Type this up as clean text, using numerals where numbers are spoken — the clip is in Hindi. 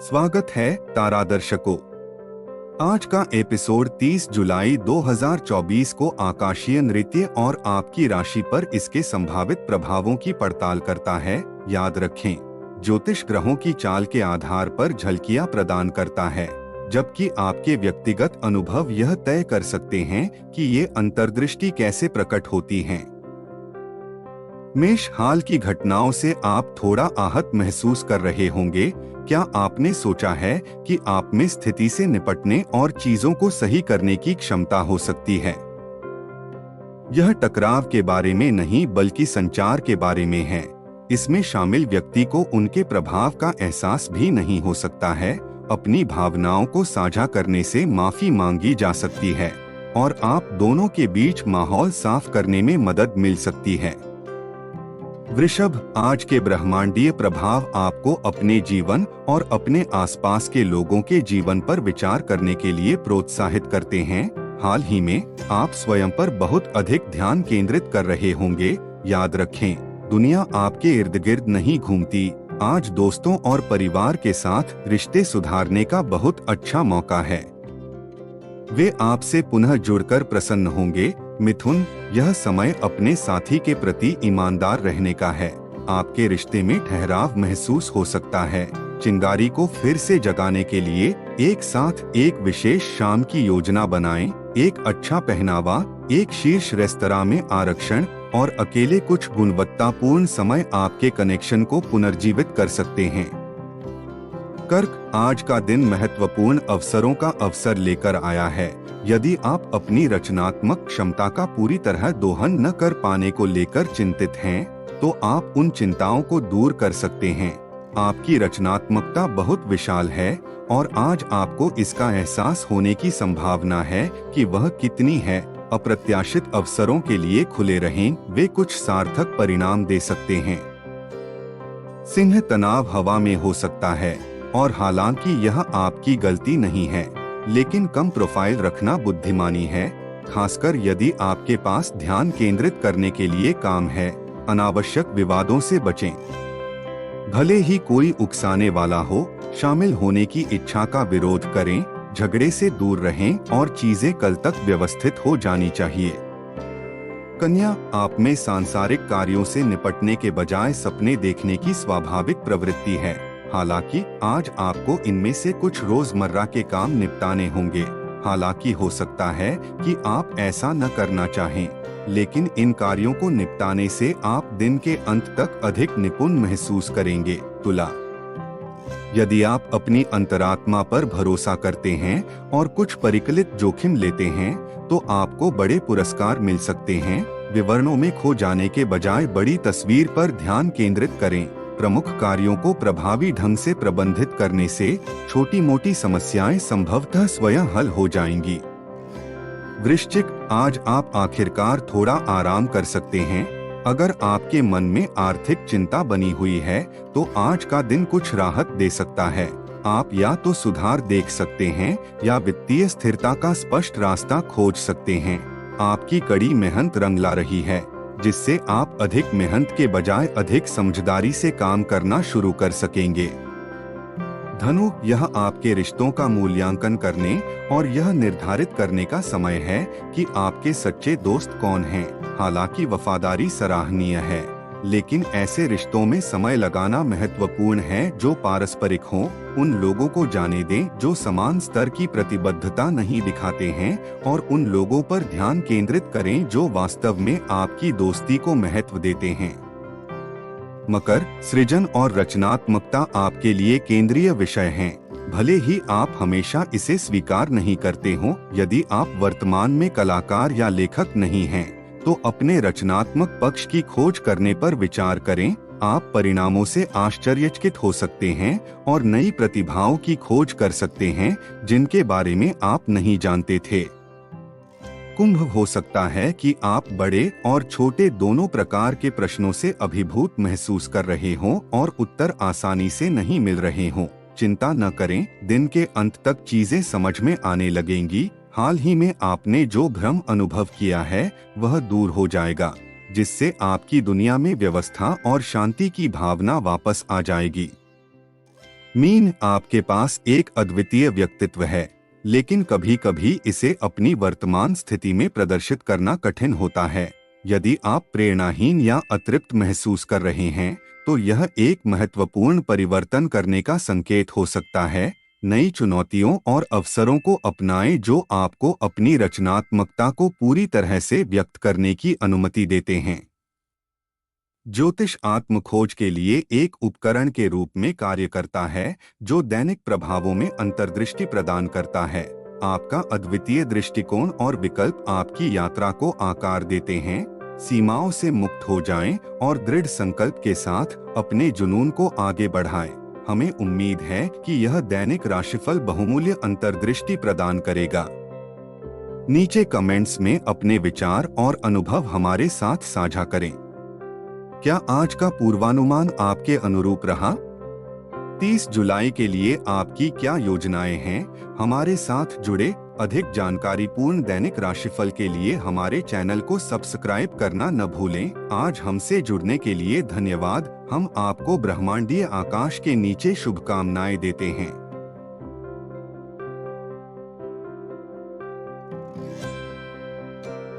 स्वागत है तारा दर्शकों। आज का एपिसोड 30 जुलाई 2024 को आकाशीय नृत्य और आपकी राशि पर इसके संभावित प्रभावों की पड़ताल करता है। याद रखें, ज्योतिष ग्रहों की चाल के आधार पर झलकियां प्रदान करता है, जबकि आपके व्यक्तिगत अनुभव यह तय कर सकते हैं कि ये अंतर्दृष्टि कैसे प्रकट होती हैं। मेष, हाल की घटनाओं से आप थोड़ा आहत महसूस कर रहे होंगे। क्या आपने सोचा है कि आप में स्थिति से निपटने और चीजों को सही करने की क्षमता हो सकती है? यह टकराव के बारे में नहीं बल्कि संचार के बारे में है। इसमें शामिल व्यक्ति को उनके प्रभाव का एहसास भी नहीं हो सकता है। अपनी भावनाओं को साझा करने से माफी मांगी जा सकती है और आप दोनों के बीच माहौल साफ करने में मदद मिल सकती है। वृषभ, आज के ब्रह्मांडीय प्रभाव आपको अपने जीवन और अपने आसपास के लोगों के जीवन पर विचार करने के लिए प्रोत्साहित करते हैं। हाल ही में आप स्वयं पर बहुत अधिक ध्यान केंद्रित कर रहे होंगे। याद रखें, दुनिया आपके इर्द गिर्द नहीं घूमती। आज दोस्तों और परिवार के साथ रिश्ते सुधारने का बहुत अच्छा मौका है। वे आपसे पुनः जुड़कर प्रसन्न होंगे। मिथुन, यह समय अपने साथी के प्रति ईमानदार रहने का है। आपके रिश्ते में ठहराव महसूस हो सकता है। चिंगारी को फिर से जगाने के लिए एक साथ एक विशेष शाम की योजना बनाएं। एक अच्छा पहनावा, एक शीर्ष रेस्तरां में आरक्षण और अकेले कुछ गुणवत्तापूर्ण समय आपके कनेक्शन को पुनर्जीवित कर सकते हैं। कर्क, आज का दिन महत्वपूर्ण अवसरों का अवसर लेकर आया है। यदि आप अपनी रचनात्मक क्षमता का पूरी तरह दोहन न कर पाने को लेकर चिंतित हैं, तो आप उन चिंताओं को दूर कर सकते हैं। आपकी रचनात्मकता बहुत विशाल है और आज आपको इसका एहसास होने की संभावना है कि वह कितनी है। अप्रत्याशित अवसरों के लिए खुले रहें, वे कुछ सार्थक परिणाम दे सकते हैं। सिंह, तनाव हवा में हो सकता है और हालांकि यह आपकी गलती नहीं है, लेकिन कम प्रोफाइल रखना बुद्धिमानी है, खासकर यदि आपके पास ध्यान केंद्रित करने के लिए काम है। अनावश्यक विवादों से बचें। भले ही कोई उकसाने वाला हो, शामिल होने की इच्छा का विरोध करें। झगड़े से दूर रहें और चीजें कल तक व्यवस्थित हो जानी चाहिए। कन्या, आप में सांसारिक कार्यों से निपटने के बजाय सपने देखने की स्वाभाविक प्रवृत्ति है। हालांकि आज आपको इनमें से कुछ रोजमर्रा के काम निपटाने होंगे। हालांकि हो सकता है कि आप ऐसा न करना चाहें, लेकिन इन कार्यों को निपटाने से आप दिन के अंत तक अधिक निपुण महसूस करेंगे। तुला, यदि आप अपनी अंतरात्मा पर भरोसा करते हैं और कुछ परिकलित जोखिम लेते हैं, तो आपको बड़े पुरस्कार मिल सकते हैं। विवरणों में खो जाने के बजाय बड़ी तस्वीर पर ध्यान केंद्रित करें। प्रमुख कार्यों को प्रभावी ढंग से प्रबंधित करने से छोटी मोटी समस्याएं संभवतः स्वयं हल हो जाएंगी। वृश्चिक, आज आप आखिरकार थोड़ा आराम कर सकते हैं। अगर आपके मन में आर्थिक चिंता बनी हुई है, तो आज का दिन कुछ राहत दे सकता है। आप या तो सुधार देख सकते हैं या वित्तीय स्थिरता का स्पष्ट रास्ता खोज सकते हैं। आपकी कड़ी मेहनत रंग ला रही है, जिससे आप अधिक मेहनत के बजाय अधिक समझदारी से काम करना शुरू कर सकेंगे। धनु, यह आपके रिश्तों का मूल्यांकन करने और यह निर्धारित करने का समय है कि आपके सच्चे दोस्त कौन हैं। हालांकि वफादारी सराहनीय है, लेकिन ऐसे रिश्तों में समय लगाना महत्वपूर्ण है जो पारस्परिक हों। उन लोगों को जाने दें जो समान स्तर की प्रतिबद्धता नहीं दिखाते हैं और उन लोगों पर ध्यान केंद्रित करें जो वास्तव में आपकी दोस्ती को महत्व देते हैं। मकर, सृजन और रचनात्मकता आपके लिए केंद्रीय विषय हैं। भले ही आप हमेशा इसे स्वीकार नहीं करते हो। यदि आप वर्तमान में कलाकार या लेखक नहीं हैं, तो अपने रचनात्मक पक्ष की खोज करने पर विचार करें। आप परिणामों से आश्चर्यचकित हो सकते हैं और नई प्रतिभाओं की खोज कर सकते हैं जिनके बारे में आप नहीं जानते थे। कुंभ, हो सकता है कि आप बड़े और छोटे दोनों प्रकार के प्रश्नों से अभिभूत महसूस कर रहे हों और उत्तर आसानी से नहीं मिल रहे हों। चिंता न करें, दिन के अंत तक चीजें समझ में आने लगेंगी। हाल ही में आपने जो भ्रम अनुभव किया है वह दूर हो जाएगा, जिससे आपकी दुनिया में व्यवस्था और शांति की भावना वापस आ जाएगी। मीन, आपके पास एक अद्वितीय व्यक्तित्व है, लेकिन कभी कभी इसे अपनी वर्तमान स्थिति में प्रदर्शित करना कठिन होता है। यदि आप प्रेरणाहीन या अतृप्त महसूस कर रहे हैं, तो यह एक महत्वपूर्ण परिवर्तन करने का संकेत हो सकता है। नई चुनौतियों और अवसरों को अपनाएं जो आपको अपनी रचनात्मकता को पूरी तरह से व्यक्त करने की अनुमति देते हैं। ज्योतिष आत्म खोज के लिए एक उपकरण के रूप में कार्य करता है, जो दैनिक प्रभावों में अंतर्दृष्टि प्रदान करता है। आपका अद्वितीय दृष्टिकोण और विकल्प आपकी यात्रा को आकार देते हैं। सीमाओं से मुक्त हो जाएं और दृढ़ संकल्प के साथ अपने जुनून को आगे बढ़ाएं। हमें उम्मीद है कि यह दैनिक राशिफल बहुमूल्य अंतर्दृष्टि प्रदान करेगा। नीचे कमेंट्स में अपने विचार और अनुभव हमारे साथ साझा करें। क्या आज का पूर्वानुमान आपके अनुरूप रहा? 30 जुलाई के लिए आपकी क्या योजनाएं हैं? हमारे साथ जुड़े अधिक जानकारीपूर्ण दैनिक राशिफल के लिए हमारे चैनल को सब्सक्राइब करना न भूलें। आज हमसे जुड़ने के लिए धन्यवाद। हम आपको ब्रह्मांडीय आकाश के नीचे शुभकामनाएं देते हैं।